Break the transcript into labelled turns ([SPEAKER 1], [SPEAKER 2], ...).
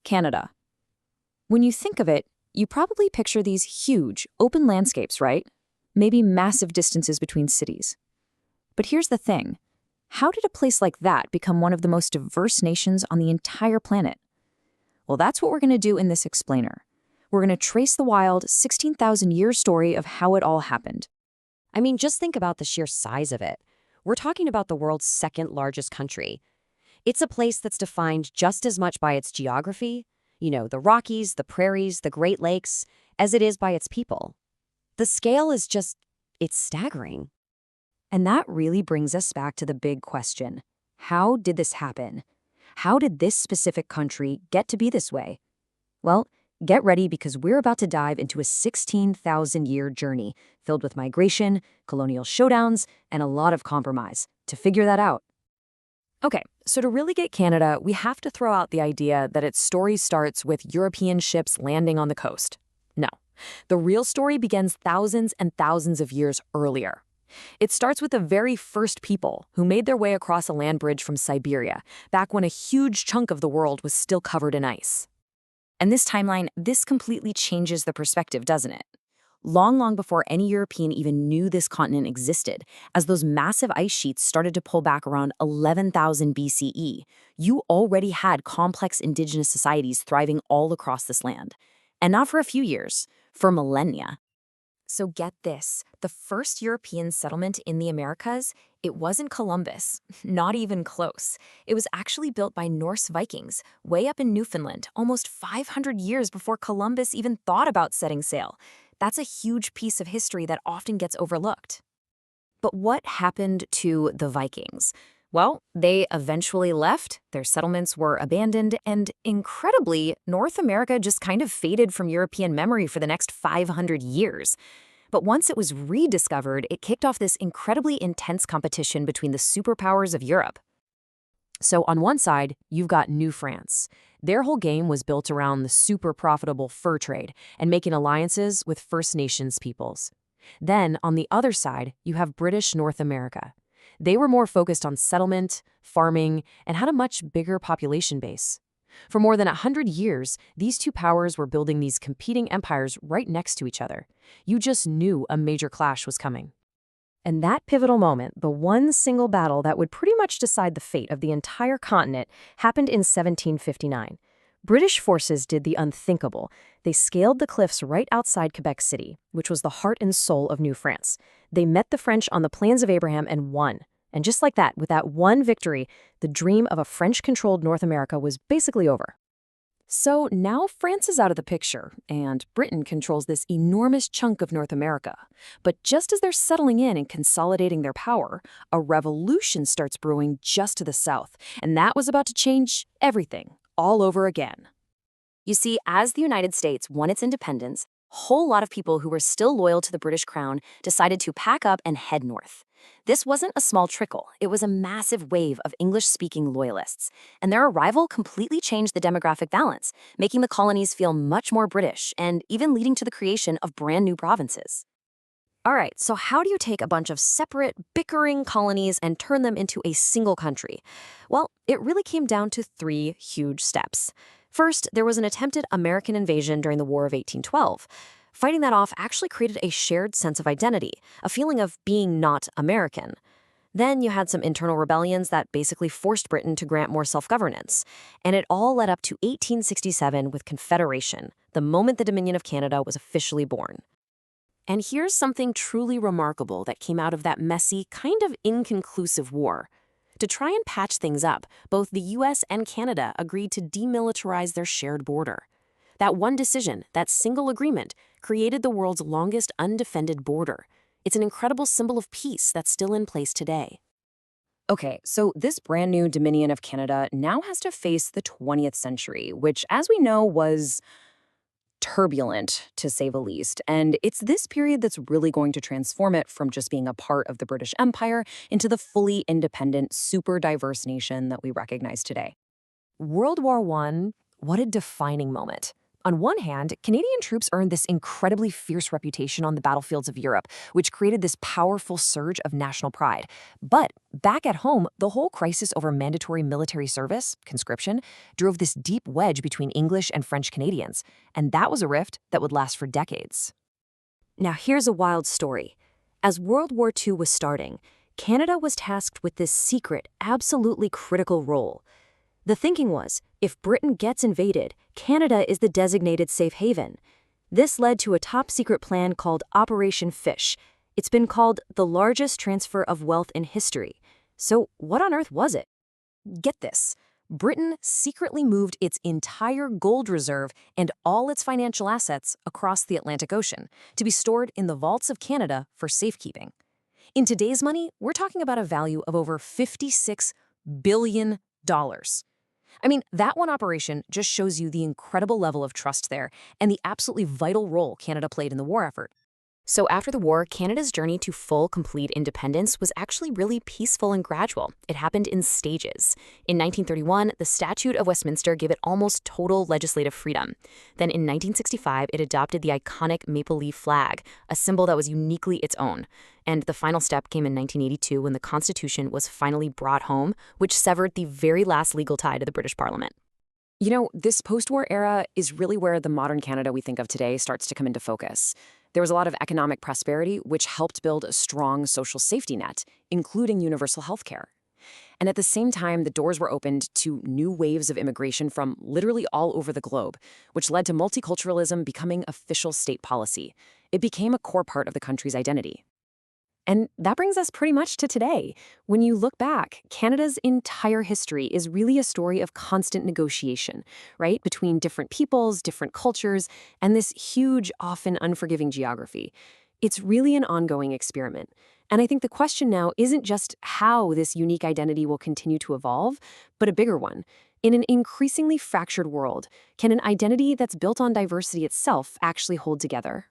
[SPEAKER 1] Canada. When you think of it, you probably picture these huge, open landscapes, right? Maybe massive distances between cities. But here's the thing. How did a place like that become one of the most diverse nations on the entire planet? Well, that's what we're going to do in this explainer. We're going to trace the wild 16,000-year story of how it all happened.
[SPEAKER 2] I mean, just think about the sheer size of it. We're talking about the world's second largest country. It's a place that's defined just as much by its geography, the Rockies, the prairies, the Great Lakes, as it is by its people. The scale is it's staggering.
[SPEAKER 1] And that really brings us back to the big question. How did this happen? How did this specific country get to be this way? Well, get ready because we're about to dive into a 16,000-year journey filled with migration, colonial showdowns, and a lot of compromise to figure that out. Okay, so to really get Canada, we have to throw out the idea that its story starts with European ships landing on the coast. No, the real story begins thousands and thousands of years earlier. It starts with the very first people who made their way across a land bridge from Siberia, back when a huge chunk of the world was still covered in ice. And this timeline, this completely changes the perspective, doesn't it? Long before any European even knew this continent existed, as those massive ice sheets started to pull back around 11,000 BCE, you already had complex indigenous societies thriving all across this land. And not for a few years, for millennia. So get this, the first European settlement in the Americas, it wasn't Columbus, not even close. It was actually built by Norse Vikings, way up in Newfoundland, almost 500 years before Columbus even thought about setting sail. That's a huge piece of history that often gets overlooked. But what happened to the Vikings? Well, they eventually left, their settlements were abandoned, and incredibly, North America just kind of faded from European memory for the next 500 years. But once it was rediscovered, it kicked off this incredibly intense competition between the superpowers of Europe. So on one side, you've got New France. Their whole game was built around the super profitable fur trade and making alliances with First Nations peoples. Then, on the other side, you have British North America. They were more focused on settlement, farming, and had a much bigger population base. For more than 100 years, these two powers were building these competing empires right next to each other. You just knew a major clash was coming. And that pivotal moment, the one single battle that would pretty much decide the fate of the entire continent, happened in 1759. British forces did the unthinkable. They scaled the cliffs right outside Quebec City, which was the heart and soul of New France. They met the French on the Plains of Abraham and won. And just like that, with that one victory, the dream of a French-controlled North America was basically over. So now France is out of the picture, and Britain controls this enormous chunk of North America. But just as they're settling in and consolidating their power, a revolution starts brewing just to the south, and that was about to change everything, all over again. You see, as the United States won its independence, a whole lot of people who were still loyal to the British crown decided to pack up and head north. This wasn't a small trickle, it was a massive wave of English-speaking loyalists, and their arrival completely changed the demographic balance, making the colonies feel much more British and even leading to the creation of brand new provinces. All right, so how do you take a bunch of separate, bickering colonies and turn them into a single country? Well, it really came down to 3 huge steps. First, there was an attempted American invasion during the War of 1812. Fighting that off actually created a shared sense of identity, a feeling of being not American. Then you had some internal rebellions that basically forced Britain to grant more self-governance. And it all led up to 1867 with Confederation, the moment the Dominion of Canada was officially born. And here's something truly remarkable that came out of that messy, kind of inconclusive war. To try and patch things up, both the US and Canada agreed to demilitarize their shared border. That one decision, that single agreement, created the world's longest undefended border. It's an incredible symbol of peace that's still in place today. Okay, so this brand new Dominion of Canada now has to face the 20th century, which, as we know, was turbulent, to say the least. And it's this period that's really going to transform it from just being a part of the British Empire into the fully independent, super diverse nation that we recognize today. World War I, what a defining moment. On one hand, Canadian troops earned this incredibly fierce reputation on the battlefields of Europe, which created this powerful surge of national pride. But back at home, the whole crisis over mandatory military service, conscription, drove this deep wedge between English and French Canadians, and that was a rift that would last for decades. Now here's a wild story. As World War II was starting, Canada was tasked with this secret, absolutely critical role. The thinking was, if Britain gets invaded, Canada is the designated safe haven. This led to a top-secret plan called Operation Fish. It's been called the largest transfer of wealth in history. So what on earth was it? Get this. Britain secretly moved its entire gold reserve and all its financial assets across the Atlantic Ocean to be stored in the vaults of Canada for safekeeping. In today's money, we're talking about a value of over $56 billion. I mean, that one operation just shows you the incredible level of trust there and the absolutely vital role Canada played in the war effort. So after the war, Canada's journey to full, complete independence was actually really peaceful and gradual. It happened in stages. In 1931, the Statute of Westminster gave it almost total legislative freedom. Then in 1965, it adopted the iconic maple leaf flag, a symbol that was uniquely its own. And the final step came in 1982 when the Constitution was finally brought home, which severed the very last legal tie to the British Parliament. You know, this post-war era is really where the modern Canada we think of today starts to come into focus. There was a lot of economic prosperity, which helped build a strong social safety net, including universal health care. And at the same time, the doors were opened to new waves of immigration from literally all over the globe, which led to multiculturalism becoming official state policy. It became a core part of the country's identity. And that brings us pretty much to today. When you look back, Canada's entire history is really a story of constant negotiation, right? Between different peoples, different cultures, and this huge, often unforgiving geography. It's really an ongoing experiment. And I think the question now isn't just how this unique identity will continue to evolve, but a bigger one. In an increasingly fractured world, can an identity that's built on diversity itself actually hold together?